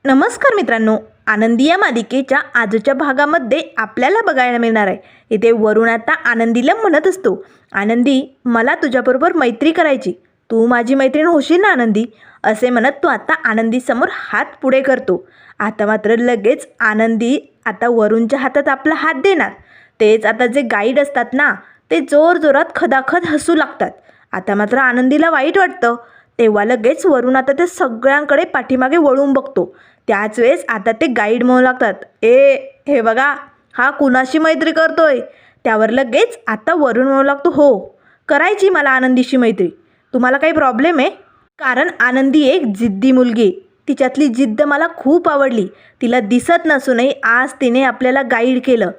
नमस्कार मित्रांनो, आनंदी या मालिकेच्या आजच्या भागामध्ये आपल्याला बघायला मिळणार आहे. इथे वरुण आता आनंदीला म्हणत असतो, आनंदी मला तुझ्याबरोबर मैत्री करायची, तू माझी मैत्रीण होशील ना आनंदी, असे म्हणत तो आता आनंदीसमोर हात पुढे करतो. आता मात्र लगेच आनंदी आता वरुणच्या हातात आपला हात देणार. तेच आता जे गाईड असतात ना, ते जोरजोरात खदाखद हसू लागतात. आता मात्र आनंदीला वाईट वाटतं. तेव्हा लगेच वरुण आता ते सगळ्यांकडे पाठीमागे वळून बघतो. त्याच वेळेस आता ते गाईड म्हणू लागतात, हे बघा, हा कुणाशी मैत्री करतोय. त्यावर लगेच आता वरुण म्हणू लागतो, हो करायची मला आनंदीशी मैत्री. तुम्हाला काही प्रॉब्लेम आहे? कारण आनंदी एक जिद्दी मुलगी आहे. तिच्यातली जिद्द मला खूप आवडली. तिला दिसत नसूनही आज तिने आपल्याला गाईड केलं.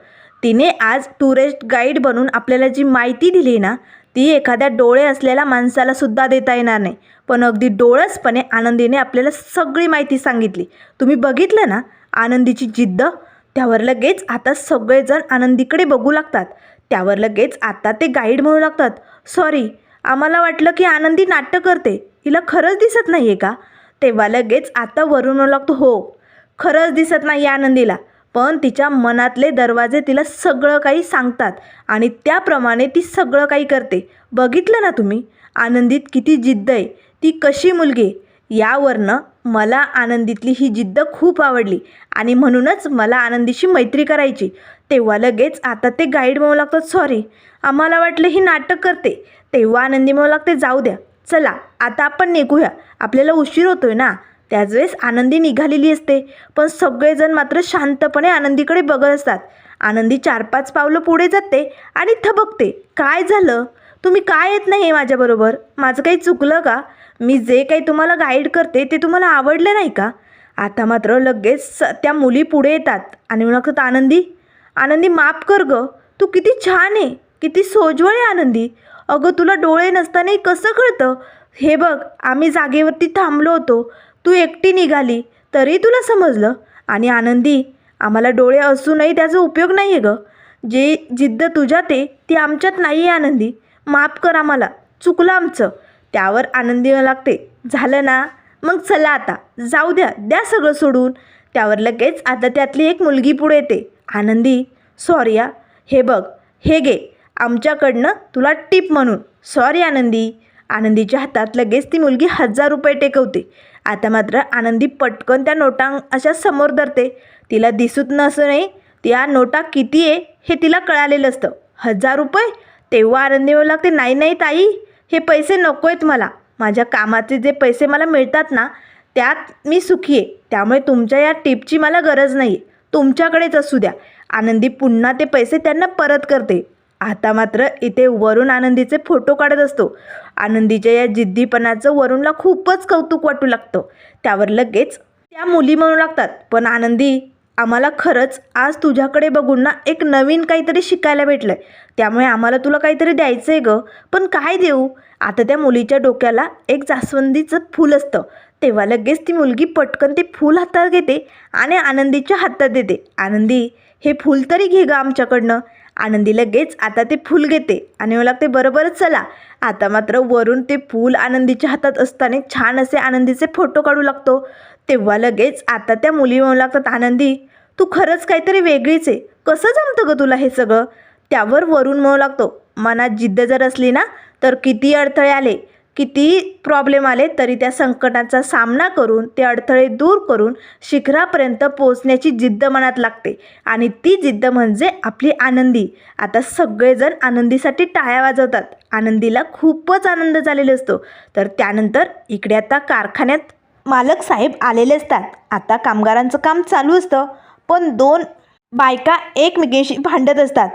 तिने आज टुरिस्ट गाईड बनून आपल्याला जी माहिती दिली ना, ती एखाद्या डोळे असलेल्या माणसाला सुद्धा देता येणार नाही. पण अगदी डोळसपणे आनंदीने आपल्याला सगळी माहिती सांगितली. तुम्ही बघितलं ना आनंदीची जिद्द. त्यावर लगेच आता सगळेजण आनंदीकडे बघू लागतात. त्यावर लगेच आता ते गाईड म्हणू लागतात, सॉरी, आम्हाला वाटलं की आनंदी नाटक करते, हिला खरंच दिसत नाही आहे का. तेव्हा लगेच आता वरुण म्हणू लागतो, हो खरंच दिसत नाही आनंदीला, पण तिच्या मनातले दरवाजे तिला सगळं काही सांगतात आणि त्याप्रमाणे ती सगळं काही करते. बघितलं ना तुम्ही आनंदीत किती जिद्द आहे, ती कशी मुलगी आहे. यावरनं मला आनंदीतली ही जिद्द खूप आवडली आणि म्हणूनच मला आनंदीशी मैत्री करायची. तेव्हा लगेच आता ते गाईड म्हणू लागतात, सॉरी, आम्हाला वाटलं ही नाटक करते. तेव्हा आनंदी म्हणू लागते, जाऊ द्या, चला आता आपण निघूया, आपल्याला उशीर होतोय ना. त्याच वेळेस आनंदी निघालेली असते, पण सगळेजण मात्र शांतपणे आनंदीकडे बघत असतात. आनंदी 4-5 पावलं पुढे जाते आणि थबकते. काय झालं? तुम्ही काय येत नाही माझ्याबरोबर? माझं काही चुकलं का? मी जे काही तुम्हाला गाईड करते ते तुम्हाला आवडलं नाही का? आता मात्र लगेच त्या मुली पुढे येतात आणि म्हणतात, आनंदी, आनंदी माफ कर गं, तू किती छान आहे, किती सोज्वळ आहे आनंदी. अगं तुला डोळे नसतानाही कसं कळतं? हे बघ, आम्ही जागेवरती थांबलो होतो, तू एकटी निघाली तरी तुला समजलं. आणि आनंदी, आम्हाला डोळे असूनही त्याचा उपयोग नाही आहे गं. जे जिद्द तुझ्यात आहे ती आमच्यात नाही आहे आनंदी, माफ कर आम्हाला, चुकलं आमचं. त्यावर आनंदी लागते, झालं ना, मग चला आता जाऊ द्या, द्या सगळं सोडून. त्यावर लगेच आता त्यातली एक मुलगी पुढे येते, आनंदी सॉरी या, हे बघ, हे घे आमच्याकडनं तुला टिप म्हणून. सॉरी आनंदी. आनंदीच्या हातात लगेच ती मुलगी 1000 रुपये टेकवते. आता मात्र आनंदी पटकन त्या नोटा अशा समोर धरते. तिला दिसत नसूनही त्या नोटा किती आहे हे तिला कळालेलं असतं. 1000 रुपये. तेव्हा आनंदी म्हणू लागते, नाही नाही ताई, हे पैसे नको आहेत मला. माझ्या कामाचे जे पैसे मला मिळतात ना, त्यात मी सुखी आहे. त्यामुळे तुमच्या या टिपची मला गरज नाही आहे, तुमच्याकडेच असू द्या. आनंदी पुन्हा ते पैसे त्यांना परत करते. आता मात्र इथे वरुण आनंदीचे फोटो काढत असतो. आनंदीच्या या जिद्दीपणाचं वरुणला खूपच कौतुक वाटू लागतं. त्यावर लगेच त्या मुली म्हणू लागतात, पण आनंदी, आम्हाला खरंच आज तुझ्याकडे बघून ना एक नवीन काहीतरी शिकायला भेटलं आहे. त्यामुळे आम्हाला तुला काहीतरी द्यायचं आहे गं, पण काय देऊ? आता त्या मुलीच्या डोक्याला एक जास्वंदीचं फूल असतं. तेव्हा लगेच ती मुलगी पटकन ते फूल हातात घेते आणि आनंदीच्या हातात देते. आनंदी, हे फूल तरी घे गं आमच्याकडनं. आनंदी लगेच आता ते फूल घेते आणि मला लागते, बरोबरच चला. आता मात्र वरून ते फूल आनंदीच्या हातात असताना छान असे आनंदीचे फोटो काढू लागतो. तेव्हा लगेच आता त्या मुली म्हणू लागतात, आनंदी, तू खरंच काहीतरी वेगळीच आहे, कसं जमतं गं तुला हे सगळं? त्यावर वरुण म्हणू लागतो, मनात जिद्द जर असली ना, तर किती अडथळे आले, किती प्रॉब्लेम आले तरी त्या संकटाचा सामना करून, ते अडथळे दूर करून शिखरापर्यंत पोहोचण्याची जिद्द मनात लागते. आणि ती जिद्द म्हणजे आपली आनंदी. आता सगळेजण आनंदीसाठी टाळ्या वाजवतात. आनंदीला खूपच आनंद झालेला असतो. तर त्यानंतर इकडे आता कारखान्यात मालक साहेब आलेले असतात. आता कामगारांचं काम चालू असतं, पण 2 बायका एकमेकींशी भांडत असतात.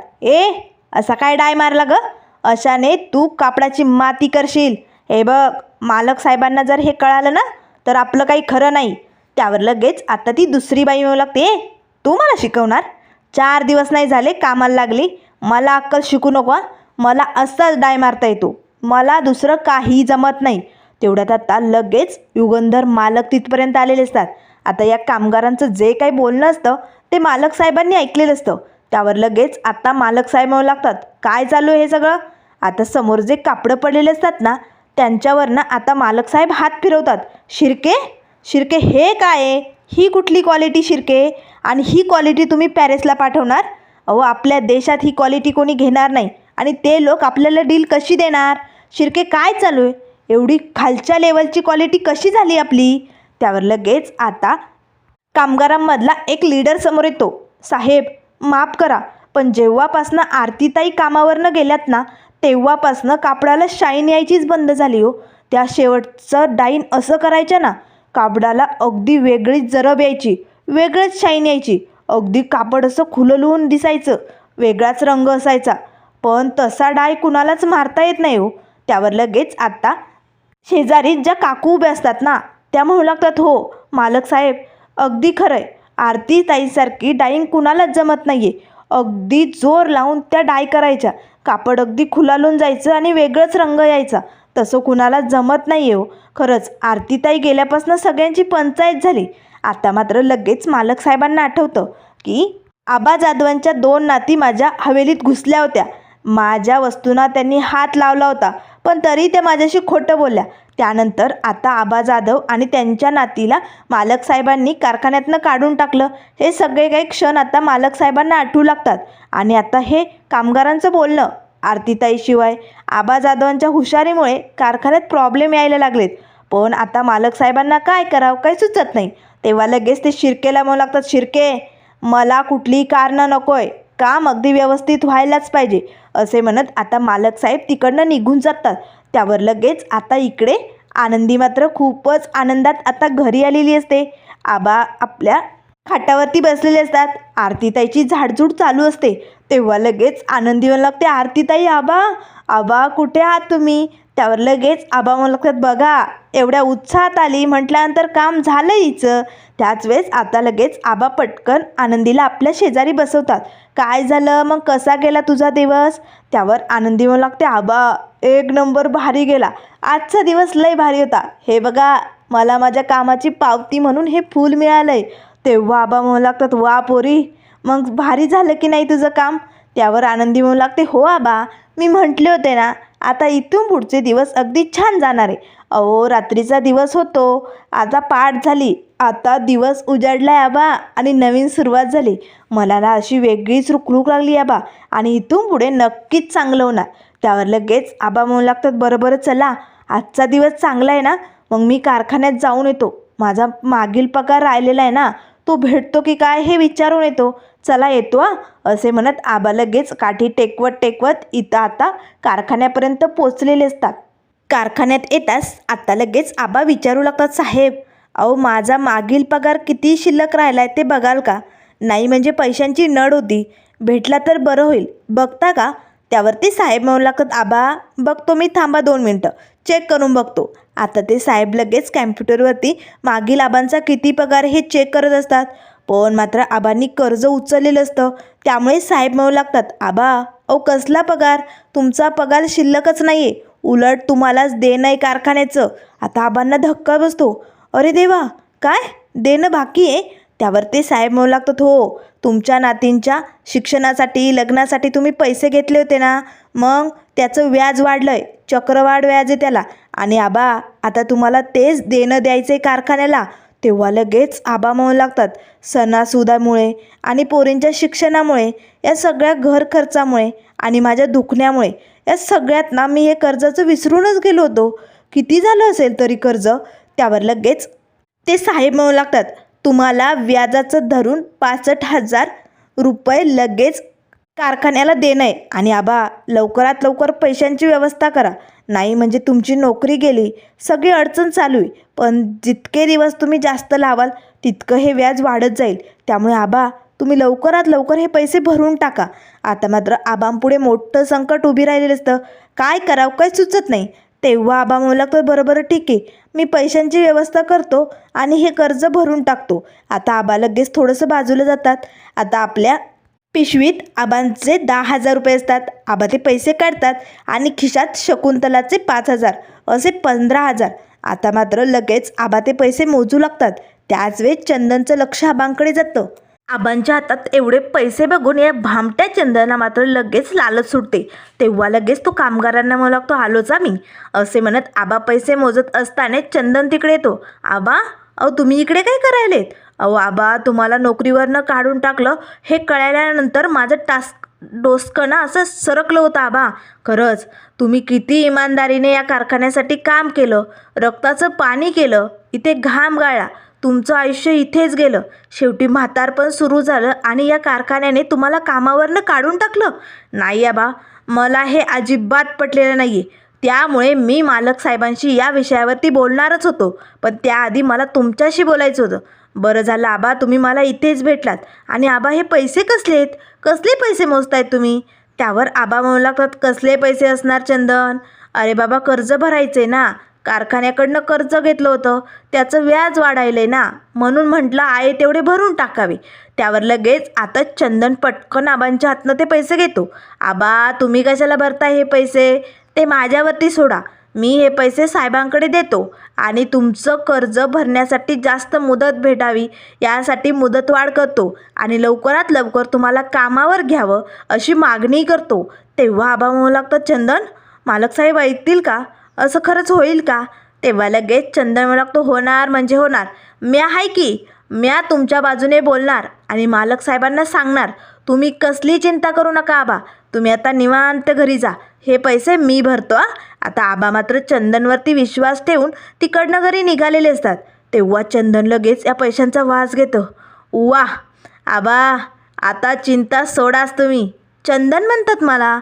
असा काय डाय मारला गं? अशाने तू कापडाची माती करशील. हे बघ, मालक साहेबांना जर हे कळालं ना, तर आपलं काही खरं नाही. त्यावर लगेच आता ती दुसरी बाई म्हणू लागते, तू मला शिकवणार? 4 दिवस नाही झाले कामाला लागली, मला अक्कल शिकू नको. मला असाच डाय मारता येतो, मला दुसरं काही जमत नाही. तेवढ्यात आता लगेच युगंधर मालक तिथपर्यंत आलेले असतात. आता या कामगारांचं जे काही बोलणं असतं ते मालक साहेबांनी ऐकलेलं असतं. त्यावर लगेच आता मालक साहेब म्हणू लागतात, काय चालू आहे हे सगळं? आता समोर जे कापडं पडलेले असतात ना, त्यांच्यावर ना आता मालक साहेब हात फिरवतात. शिर्के, शिर्के, हे काय आहे? ही कुठली क्वालिटी शिर्के? आणि ही क्वालिटी तुम्ही पॅरिसला पाठवणार? अहो, आपल्या देशात ही क्वालिटी कोणी घेणार नाही आणि ते लोक आपल्याला डील कशी देणार? शिर्के, काय चालू आहे? एवढी खालच्या लेवलची क्वालिटी कशी झाली आपली? त्यावर लगेच आता कामगारांमधला एक लीडर समोर येतो. साहेब, माफ करा, पण जेव्हापासनं आरतीताई कामावरनं गेल्यात ना, तेव्हापासनं कापडाला शाईन यायचीच बंद झाली हो. त्या शेवटचं डाईन असं करायच्या ना, कापडाला अगदी वेगळीच जरब यायची, वेगळंच शाईन यायची. अगदी कापड असं खुललून दिसायचं, वेगळाच रंग असायचा. पण तसा डाय कुणालाच मारता येत नाही हो. त्यावर लगेच आता शेजारी ज्या काकू उभ्या असतात ना, त्या म्हणू लागतात, हो मालक साहेब, अगदी खरं आहे. आरतीताईसारखी डाईंग कुणालाच जमत नाही आहे. अगदी जोर लावून त्या डाय करायच्या, कापड अगदी खुलालून जायचं आणि वेगळंच रंग यायचा. तसं कुणालाच जमत नाही आहे हो. खरंच आरतीताई गेल्यापासून सगळ्यांची पंचायत झाली. आता मात्र लगेच मालक साहेबांना आठवतं की आबा जाधवांच्या 2 नाती माझ्या हवेलीत घुसल्या होत्या. माझ्या वस्तूंना त्यांनी हात लावला होता, पण तरी त्या माझ्याशी खोटं बोलल्या. त्यानंतर आता आबा जाधव आणि त्यांच्या नातीला मालक साहेबांनी कारखान्यातनं काढून टाकलं. हे सगळे काही क्षण आता मालक साहेबांना आठवू लागतात. आणि आता हे कामगारांचं बोलणं, आरतीताईशिवाय आबा जाधवांच्या हुशारीमुळे कारखान्यात प्रॉब्लेम यायला लागलेत. पण आता मालक साहेबांना काय करावं काही सुचत नाही. तेव्हा लगेच ते शिर्केला म्हणू लागतात, शिर्के, मला कुठलीही कारणं नको आहे, काम अगदी व्यवस्थित व्हायलाच पाहिजे, असे म्हणत आता मालक साहेब तिकडनं निघून जातात. त्यावर लगेच आता इकडे आनंदी मात्र खूपच आनंदात आता घरी आलेली असते. आबा आपल्या खाटावरती बसलेले असतात. आरतीताईची झाडझूड चालू असते. तेव्हा लगेच आनंदी म्हणू लागते, आरतीताई, आबा, आबा कुठे आहात तुम्ही? त्यावर लगेच आबा म्हणू लागतात, बघा एवढ्या उत्साहात आली म्हटल्यानंतर काम झालं हिचं. त्याच वेळेस आता लगेच आबा पटकन आनंदीला आपल्या शेजारी बसवतात. काय झालं मग, कसा गेला तुझा दिवस? त्यावर आनंदी म्हणू लागते, आबा एक नंबर भारी गेला, आजचा दिवस लय भारी होता. हे बघा, मला माझ्या कामाची पावती म्हणून हे फूल मिळालंय. तेव्हा आबा म्हणू लागतात, वा पोरी, मग भारी झालं की नाही तुझं काम? त्यावर आनंदी म्हणू लागते, हो आबा, मी म्हटले होते ना, आता इथून पुढचे दिवस अगदी छान जाणार आहे. अहो, रात्रीचा दिवस होतो, आता पाठ झाली, आता दिवस उजाडलाय आबा आणि नवीन सुरुवात झाली. मला ना अशी वेगळीच रुकरुक लागली आबा, आणि इथून पुढे नक्कीच चांगलं होणार. त्यावर लगेच आबा म्हणू लागतात, बरं चला, आजचा दिवस चांगला आहे ना, मग मी कारखान्यात जाऊन येतो. माझा मागील पगार राहिलेला आहे ना, तो भेटतो की काय हे विचारून येतो. चला येतो हा, असे म्हणत आबा लगेच काठी टेकवत इथं आता कारखान्यापर्यंत पोचलेले असतात. कारखान्यात येताच आता लगेच आबा विचारू लागतात, साहेब, अहो माझा मागील पगार किती शिल्लक राहिला आहे ते बघाल का? नाही म्हणजे पैशांची नड होती, भेटला तर बरं होईल, बघता का? त्यावरती साहेब म्हणू लागतात, आबा बघतो मी, थांबा 2 मिनटं, चेक करून बघतो. आता ते साहेब लगेच कॅम्प्युटरवरती मागील आबांचा किती पगार हे चेक करत असतात. पण मात्र आबांनी कर्ज उचललेलं असतं. त्यामुळे साहेब म्हणू लागतात, आबा अहो कसला पगार, तुमचा पगार शिल्लकच नाही आहे, उलट तुम्हालाच देणं आहे कारखान्याचं. आता आबांना धक्का बसतो, अरे देवा, काय देणं बाकी आहे? त्यावर ते साहेब म्हणू लागतात, हो, तुमच्या नातींच्या शिक्षणासाठी लग्नासाठी तुम्ही पैसे घेतले होते ना, मग त्याचं व्याज वाढलं आहे, चक्रवाढ व्याज आहे त्याला, आणि आबा आता तुम्हाला तेच देणं द्यायचं आहे कारखान्याला. तेव्हा लगेच आबा म्हणू लागतात, सणासुदामुळे आणि पोरींच्या शिक्षणामुळे, या सगळ्या घर खर्चामुळे आणि माझ्या दुखण्यामुळे, या सगळ्यात ना मी हे कर्जाचं विसरूनच गेलो होतो. किती झालं असेल तरी कर्ज? त्यावर लगेच ते साहेब म्हणू लागतात, तुम्हाला व्याजाचं धरून 65,000 रुपये लगेच कारखान्याला देणं आहे, आणि आबा लवकरात लवकर पैशांची व्यवस्था करा, नाही म्हणजे तुमची नोकरी गेली, सगळी अडचण चालू आहे. पण जितके दिवस तुम्ही जास्त लावाल तितकं हे व्याज वाढत जाईल. त्यामुळे आबा तुम्ही लवकरात लवकर हे पैसे भरून टाका. आता मात्र आबांपुढे मोठं संकट उभी राहिलेलं असतं. काय करावं काही सुचत नाही. तेव्हा आबा म्हणू लागतात, बरोबर ठीक आहे, मी पैशांची व्यवस्था करतो आणि हे कर्ज भरून टाकतो. आता आबा लगेच थोडंसं बाजूला जातात. आता आपल्या पिशवीत आबांचे 10,000 रुपये असतात. आबा ते पैसे काढतात आणि खिशात शकुंतलाचे 5,000, असे 15,000. आता मात्र लगेच आबा ते पैसे मोजू लागतात. त्याच वेळेस चंदनचं लक्ष आबांकडे जातं. आबांच्या हातात एवढे पैसे बघून या भामट्या चंदनला मात्र लगेच लालच सुटते. तेव्हा लगेच तो कामगारांना म्हणू लागतो, आलोच मी, असे म्हणत आबा पैसे मोजत असताना चंदन तिकडे येतो. आबा अहो तुम्ही इकडे काय करायलेत? अहो आबा, तुम्हाला नोकरीवरनं काढून टाकलं हे कळल्यानंतर माझं डोसकं ना असं सरकलं होतं आबा. खरंच तुम्ही किती इमानदारीने या कारखान्यासाठी काम केलं, रक्ताचं पाणी केलं, इथे घाम गाळला, तुमचं आयुष्य इथेच गेलं. शेवटी म्हातारपण सुरू झालं आणि या कारखान्याने तुम्हाला कामावरनं काढून टाकलं. नाही आबा, मला हे अजिबात पटलेलं नाही आहे. त्यामुळे मी मालक साहेबांशी या विषयावरती बोलणारच होतो, पण त्याआधी मला तुमच्याशी बोलायचं होतं. बरं झालं आबा, तुम्ही मला इथेच भेटलात. आणि आबा, हे पैसे कसले आहेत? कसले पैसे मोजतायत तुम्ही? त्यावर आबा म्हणू लागतात, कसले पैसे असणार चंदन? अरे बाबा, कर्ज भरायचे ना, कारखान्याकडनं कर्ज घेतलं होतं, त्याचं व्याज वाढायलंय ना, म्हणून म्हटलं आहे तेवढे भरून टाकावे. त्यावर लगेच आता चंदन पटकन आबांच्या हातनं ते पैसे घेतो. आबा, तुम्ही कशाला भरताय हे पैसे? ते माझ्यावरती सोडा, मी हे पैसे साहेबांकडे देतो आणि तुमचं कर्ज भरण्यासाठी जास्त मुदत भेटावी यासाठी मुदतवाढ करतो आणि लवकरात लवकर तुम्हाला कामावर घ्यावं अशी मागणी करतो. तेव्हा आबा म्हणू लागतात, चंदन, मालक साहेब ऐकतील का? असं खरंच होईल का? तेव्हा लगेच चंदन म्हणू लागतो, होणार म्हणजे होणार. म्या आहे की, म्या तुमच्या बाजूने बोलणार आणि मालक साहेबांना सांगणार. तुम्ही कसली चिंता करू नका आबा, तुम्ही आता निवांत घरी जा, हे पैसे मी भरतो. आता आबा मात्र चंदनवरती विश्वास ठेवून तिकडनं घरी निघालेले असतात. तेव्हा चंदन लगेच या पैशांचा वास घेतो. वा आबा, आता चिंता सोडाच तुम्ही. चंदन म्हणतात मला,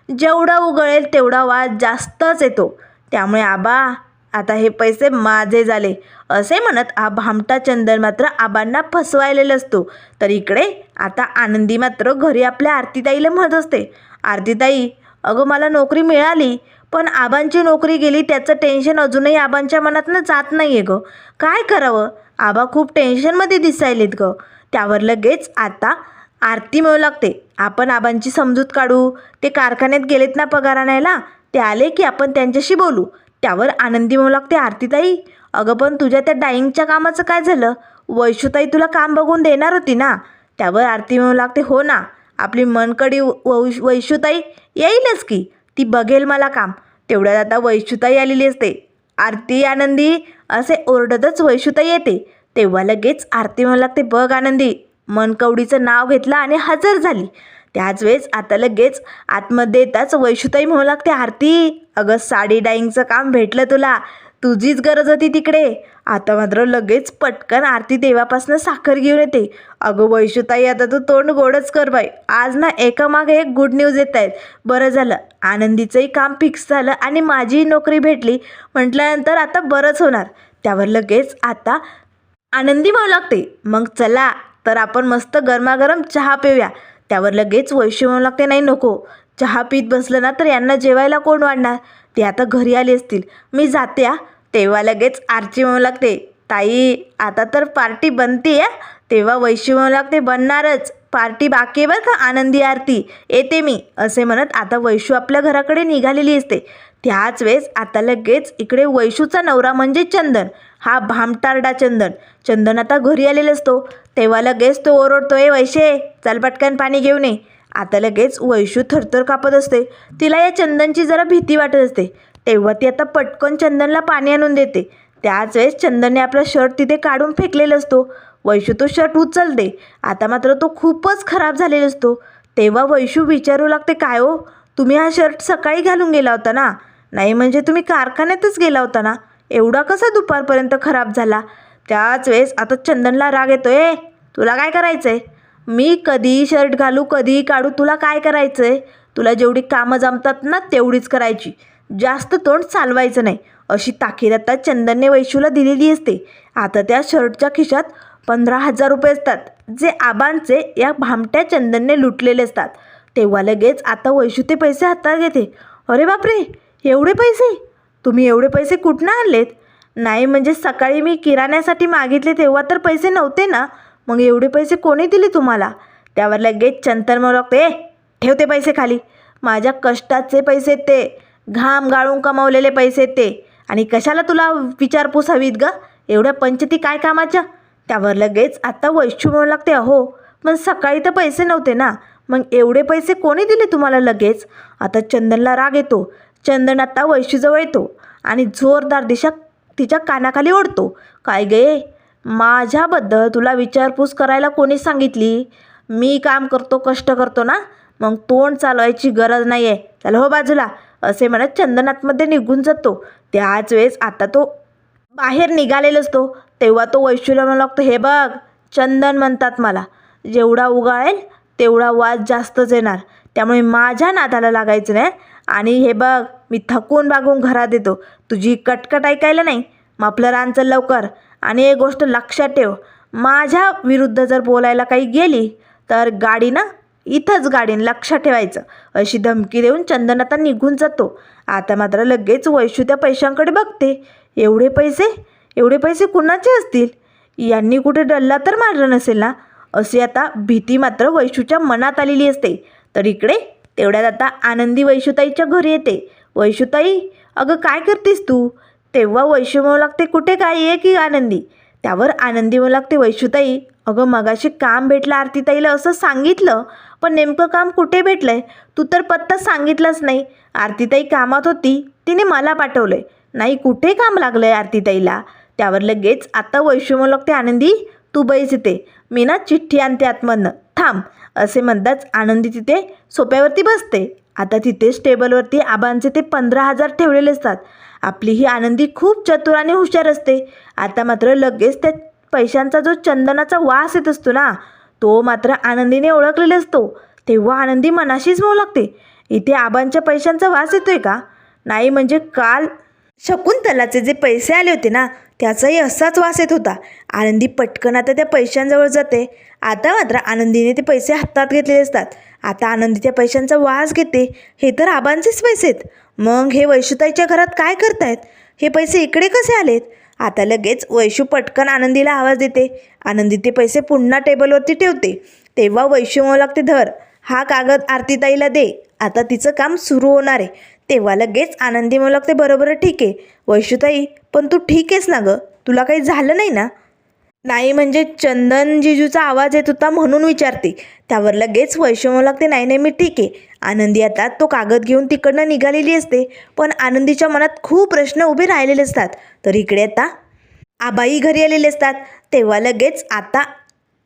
जेवढा उगळेल तेवढा वास जास्तच येतो. त्यामुळे आबा, आता हे पैसे माझे झाले. असे म्हणत भामटा चंदन मात्र आबांना फसवायलेला असतो. तर इकडे आता आनंदी मात्र घरी आपल्या आरतीताईला म्हणत असते, आरतीताई, अगं मला नोकरी मिळाली, पण आबांची नोकरी गेली त्याचं टेन्शन अजूनही आबांच्या मनातनं जात नाही आहे गं. काय करावं? आबा खूप टेन्शनमध्ये दिसायलेत गं. त्यावर लगेच आता आरती म्हणू लागते, आपण आबांची समजूत काढू. ते कारखान्यात गेलेत ना पगार आणायला, ते आले की आपण त्यांच्याशी बोलू. त्यावर आनंदी म्हणू लागते, आरतीताई, अगं पण तुझ्या त्या डाईंगच्या कामाचं काय झालं? वैशूताई तुला काम बघून देणार होती ना? त्यावर आरती म्हणू लागते, हो ना, आपली मनकडी वैशूताई येईलच की, ती बघेल मला काम. तेवढ्यात आता वैशूताई आलेली असते. आरती, आनंदी असे ओरडतच वैशूताई येते. तेव्हा लगेच आरती म्हणू लागते, बघ आनंदी, मनकवडीचं नाव घेतलं आणि हजर झाली. त्याच वेळेस आता लगेच आतमध्ये येताच वैशूताई म्हणू लागते, आरती, अगं साडी डाईंगचं काम भेटलं तुला, तुझीच गरज होती तिकडे. आता मात्र लगेच पटकन आरती देवापासून साखर घेऊन येते. अगं वैशूताई, आता तू तोंड गोडच कर बाई, आज ना एकामागे एक गुड न्यूज येत आहेत. बरं झालं, आनंदीचंही काम फिक्स झालं आणि माझीही नोकरी भेटली म्हटल्यानंतर आता बरंच होणार. त्यावर लगेच आता आनंदी म्हणू लागते, मग चला तर आपण मस्त गरमागरम चहा पिऊया. त्यावर लगेच वैशू म्हणू लागते, नाही नको, चहा पीत बसलं ना तर यांना जेवायला कोण वाढणार? ते आता घरी आले असतील, मी जाते. तेव्हा लगेच आरची म्हणू लागते, ताई, आता तर पार्टी बनते. तेव्हा वैशू म्हणू लागते, बनणारच, पार्टी बाकी आहे बरं का आनंदी, आरती, येते मी. असे म्हणत आता वैशू आपल्या घराकडे निघालेली असते. त्याच वेळेस आता लगेच इकडे वैशूचा नवरा म्हणजे चंदन, हा भामटारडा चंदन आता घरी आलेला असतो. तेव्हा लगेच तो ओरडतो, वैशे, चल पटकन पाणी घेऊन ये. आता लगेच वैशू थरथर कापत असते. तिला या चंदनची जरा भीती वाटत असते. तेव्हा ती आता पटकन चंदनला पाणी आणून देते. त्याच वेळेस चंदनने आपला शर्ट तिथे काढून फेकलेला असतो. वैशू तो शर्ट उचलते. आता मात्र तो खूपच खराब झालेला असतो. तेव्हा वैशू विचारू लागते, काय हो, तुम्ही हा शर्ट सकाळी घालून गेला होता ना? नाही म्हणजे तुम्ही कारखान्यातच गेला होता ना? एवढा कसा दुपारपर्यंत खराब झाला? त्याच वेळेस आता चंदनला राग येतो, तुला काय करायचं आहे? मी कधीही शर्ट घालू, कधीही काढू, तुला काय करायचं आहे? तुला जेवढी कामं जमतात ना तेवढीच करायची, जास्त तोंड चालवायचं नाही, अशी ताकीद आता चंदनने वैशूला दिलेली असते. आता त्या शर्टच्या खिशात 15,000 रुपये असतात, जे आबांचे या भामट्या चंदनने लुटलेले असतात. तेव्हा लगेच आता वैशू ते पैसे हातात घेते. अरे बापरे, एवढे पैसे? तुम्ही एवढे पैसे कुठनं आणलेत? नाही म्हणजे सकाळी मी किराण्यासाठी मागितले तेव्हा तर पैसे नव्हते ना, मग एवढे पैसे कोणी दिले तुम्हाला? त्यावर लगेच चंदन म्हणू लागते, ठेव ते पैसे खाली, माझ्या कष्टाचे पैसे ते, घाम गाळून कमावलेले पैसे ते, आणि कशाला तुला विचारपूस हवीत ग, एवढ्या पंचती काय कामाच्या? त्यावर लगेच आता वैशू म्हणू लागते, अहो पण सकाळी तर पैसे नव्हते ना, मग एवढे पैसे कोणी दिले तुम्हाला लगेच? आता चंदनला राग येतो. चंदन आता वैशूजवळ येतो आणि जोरदार दिशा तिच्या कानाखाली ओढतो. काय गे, माझ्याबद्दल तुला विचारपूस करायला कोणी सांगितली? मी काम करतो, कष्ट करतो ना, मग तोंड चालवायची गरज नाही आहे. चल हो बाजूला, असे म्हणत चंदन आतमध्ये निघून जातो. त्याच वेळेस आता तो बाहेर निघालेला असतो तेव्हा तो वैशूला म्हणू लागतो, हे बघ चंदन म्हणतात मला, जेवढा उगाळेल तेवढा वास जास्तच येणार, त्यामुळे माझ्या नादाला लागायचं नाही. आणि हे बघ मी थकून भागून घरात येतो, तुझी कटकट ऐकायला नाही. आपलं रान चल लवकर. आणि एक गोष्ट लक्षात ठेव, माझ्या विरुद्ध जर बोलायला काही गेली तर गाडी ना इथंच गाडीन, लक्षात ठेवायचं. अशी धमकी देऊन चंदन आता निघून जातो. आता मात्र लगेच वैशू त्या पैशांकडे बघते. एवढे पैसे कुणाचे असतील? यांनी कुठे डल्ला तर मारलं नसेल ना, अशी आता भीती मात्र वैशूच्या मनात आलेली असते. तर इकडे तेवढ्यात आता आनंदी वैशूताईच्या घरी येते. वैशूताई, अगं काय करतेस तू? तेव्हा वैशू म्हणू लागते, कुठे काय आहे की आनंदी? त्यावर आनंदी म्हणू लागते, वैशूताई अगं मगाशी काम भेटलं आरतीताईला असं सांगितलं, पण नेमकं काम कुठे भेटलंय? तू तर पत्ता सांगितलंच नाही. आरतीताई कामात होती, तिने मला पाठवलंय. नाही, कुठे काम लागलंय आरतीताईला? त्यावर लगेच आता वैशू म्हणू लागते, आनंदी तू बैस इथे, मी ना चिठ्ठी आणते आतमधनं, थांब. असे म्हणताच आनंदी तिथे सोप्यावरती बसते. आता तिथेच टेबलवरती आबांचे ते 15,000 ठेवलेले असतात. आपली ही आनंदी खूप चतुर आणि हुशार असते. आता मात्र लगेच त्या पैशांचा जो चंदनाचा वास येत असतो ना, तो मात्र आनंदीने ओळखलेला असतो. तेव्हा आनंदी मनाशीच म्हणू लागते, इथे आबांच्या पैशांचा वास येतोय का? नाही म्हणजे काल शकुंतलाचे जे पैसे आले होते ना, त्याचाही असाच वास येत होता. आनंदी पटकन आता त्या पैशांजवळ जाते. आता मात्र आनंदीने ते पैसे हातात घेतलेले असतात. आता आनंदी त्या पैशांचा वास घेते. हे तर आबांचेच पैसे आहेत. मग हे वैशूताईच्या घरात काय करतायत? हे पैसे इकडे कसे आलेत? आता लगेच वैशू पटकन आनंदीला आवाज देते. आनंदी ते पैसे पुन्हा टेबलवरती ठेवते. तेव्हा वैशू म्हणू लागते, धर हा कागद आरतीताईला दे, आता तिचं काम सुरू होणार आहे. तेव्हा लगेच आनंदी म्हणू लागते, बरोबर ठीक आहे वैशूताई, पण तू ठीक आहेस ना गं? तुला काही झालं नाही ना? नाही म्हणजे चंदन जिजूचा आवाज येत होता म्हणून विचारते. त्यावर लगेच वैशू म्हणू लागते, नाही नाही मी ठीक आहे. आनंदी आता तो कागद घेऊन तिकडनं निघालेली असते. पण आनंदीच्या मनात खूप प्रश्न उभे राहिलेले असतात. तर इकडे आता आबाई घरी आलेले असतात. तेव्हा लगेच आता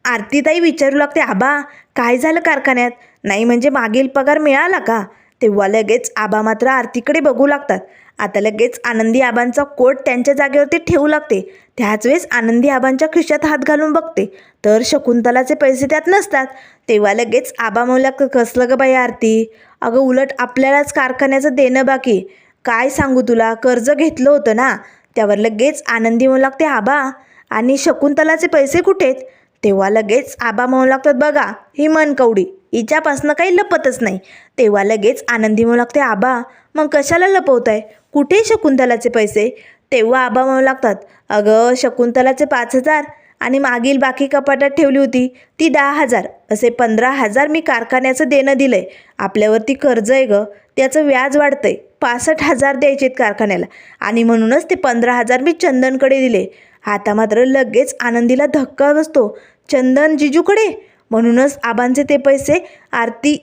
आरतीताई विचारू लागते, आबा काय झालं कारखान्यात? नाही म्हणजे मागील पगार मिळाला का? तेव्हा लगेच आबा मात्र आरतीकडे बघू लागतात. आता लगेच आनंदी आबांचा कोट त्यांच्या जागेवरती ठेवू लागते. त्याच वेळेस आनंदी आबांच्या खिशात हात घालून बघते तर शकुंतलाचे पैसे त्यात नसतात. तेव्हा लगेच आबा म्हणू लागतात, कसलं ग बाई आरती, अगं उलट आपल्यालाच कारखान्याचं देणं बाकी, काय सांगू तुला, कर्ज घेतलं होतं ना. त्यावर लगेच आनंदी म्हणू लागते, आबा आणि शकुंतलाचे पैसे कुठे आहेत? तेव्हा लगेच आबा म्हणू लागतात, बघा ही मनकवडी, हिच्यापासनं काही लपतच नाही. तेव्हा लगेच आनंदी म्हणू लागते, आबा मग कशाला लपवताय, कुठे शकुंतलाचे पैसे? तेव्हा आबा म्हणू लागतात, अगं शकुंतलाचे 5,000 आणि मागील बाकी कपाटात ठेवली होती ती 10,000, असे 15,000 मी कारखान्याचं देणं दिलंय. आपल्यावरती कर्ज आहे गं, त्याचं व्याज वाढतंय, 65,000 द्यायचेत कारखान्याला, आणि म्हणूनच ते 15,000 मी चंदनकडे दिले. आता मात्र लगेच आनंदीला धक्का बसतो, चंदन जिजूकडे? म्हणूनच आबांचे ते पैसे आरती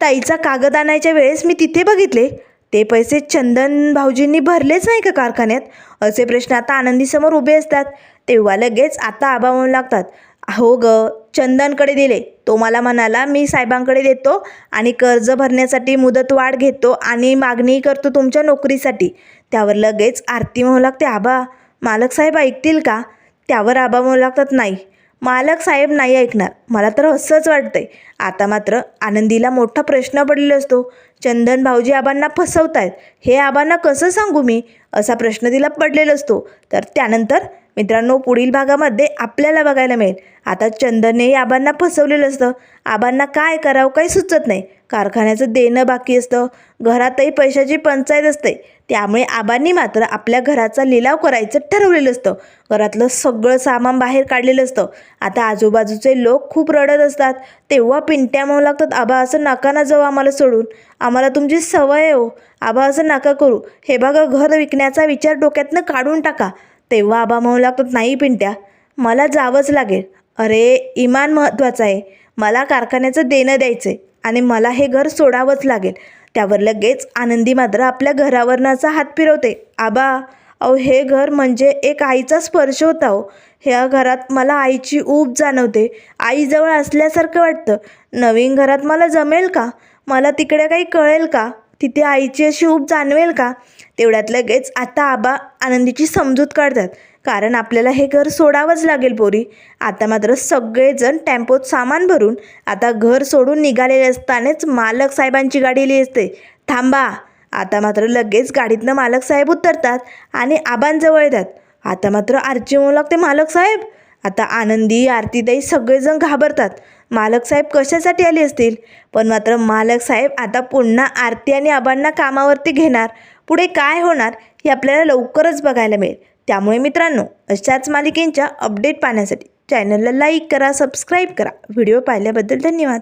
ताईचा कागद आणायच्या वेळेस मी तिथे बघितले, ते पैसे चंदन भाऊजींनी भरलेच नाही का कारखान्यात? असे प्रश्न आता आनंदीसमोर उभे असतात. तेव्हा लगेच आता आबा म्हणू लागतात, हो ग, चंदनकडे दिले, तो मला म्हणाला मी साहेबांकडे देतो आणि कर्ज भरण्यासाठी मुदतवाढ घेतो आणि मागणी करतो तुमच्या नोकरीसाठी. त्यावर लगेच आरती म्हणू लागते, आबा मालक साहेब ऐकतील का? त्यावर आबा म्हणू लागतात, नाही मालक साहेब नाही ऐकणार, मला तर असंच वाटतंय. आता मात्र आनंदीला मोठा प्रश्न पडलेला असतो, चंदन भाऊजी आबांना फसवतायत, हे आबांना कसं सांगू मी, असा प्रश्न तिला पडलेला असतो. तर त्यानंतर मित्रांनो पुढील भागामध्ये आपल्याला बघायला मिळेल, आता चंदननेही आबांना फसवलेलं असतं. आबांना काय करावं काही सुचत नाही, कारखान्याचं देणं बाकी असतं, घरातही पैशाची पंचायत असते. त्यामुळे आबांनी मात्र आपल्या घराचा लिलाव करायचं ठरवलेलं असतं. घरातलं सगळं सामान बाहेर काढलेलं असतं. आता आजूबाजूचे लोक खूप रडत असतात. तेव्हा पिंट्या म्हणू लागतात, आबा असं नका ना जाऊ आम्हाला सोडून, आम्हाला तुमची सवय आहे हो, आबा असं नका करू, हे बघा घर विकण्याचा विचार डोक्यातनं काढून टाका. तेव्हा आबा म्हणू लागतात, नाही पिंट्या मला जावंच लागेल, अरे इमान महत्त्वाचं आहे, मला कारखान्याचं देणं द्यायचं आहे आणि मला हे घर सोडावंच लागेल. त्यावर लगेच आनंदी मात्र आपल्या घरावरनाचा हात फिरवते, आबा अहो हे घर म्हणजे एक आईचा स्पर्श होता हो. ह्या घरात मला आईची ऊब जाणवते, आईजवळ असल्यासारखं वाटतं. नवीन घरात मला जमेल का? मला तिकडे काही कळेल का? तिथे आईची अशी ऊब जाणवेल का? तेवढ्यात लगेच आता आबा आनंदीची समजूत काढतात, कारण आपल्याला हे घर सोडावंच लागेल पोरी. आता मात्र सगळेजण टेम्पोत सामान भरून आता घर सोडून निघालेले असतानाच मालक साहेबांची गाडी आली असते. थांबा. आता मात्र लगेच गाडीतनं मालक साहेब उतरतात आणि आबांजवळ येतात. आता मात्र आरची म्हणू लागते, मालक साहेब. आता आनंदी, आरतीताई सगळेजण घाबरतात. मालक साहेब कशासाठी आले असतील? पण मात्र मालक साहेब आता पुन्हा आरती आणि आबांना कामावरती घेणार. पुढे काय होणार हे आपल्याला लवकरच बघायला मिळेल. त्यामुळे मित्रांनो, अशाच मालिकेंच्या अपडेट पाहण्यासाठी चॅनलला लाईक करा, सबस्क्राईब करा. व्हिडिओ पाहिल्याबद्दल धन्यवाद.